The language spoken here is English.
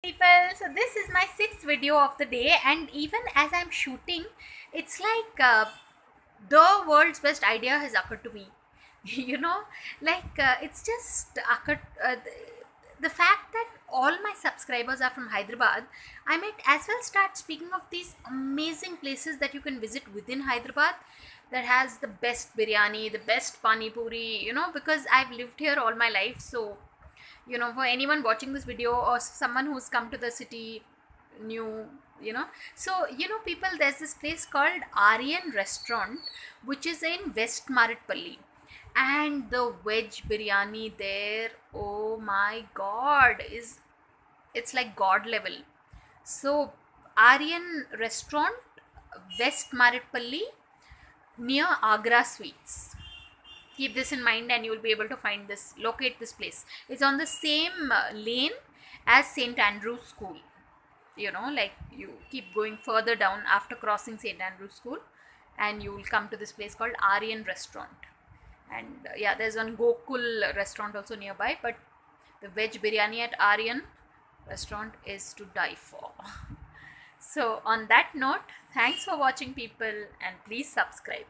People, so this is my sixth video of the day, and even as I'm shooting, it's like the world's best idea has occurred to me. you know it's just occurred, the fact that all my subscribers are from Hyderabad. I might as well start speaking of these amazing places that you can visit within Hyderabad, that has the best biryani, the best pani puri, because I've lived here all my life. So for anyone watching this video or someone who's come to the city new, people, there's this place called Aryan Restaurant, which is in West Maritpalli, and the veg biryani there, oh my god, is it's like god level. So Aryan Restaurant, West Maritpalli, near Agra Sweets. Keep this in mind and you will be able to find this, locate this place. It's on the same lane as St. Andrew's School. You keep going further down after crossing St. Andrew's School, and you will come to this place called Aryan Restaurant. And yeah, there's one Gokul restaurant also nearby, but the veg biryani at Aryan Restaurant is to die for. So on that note, thanks for watching, people, and please subscribe.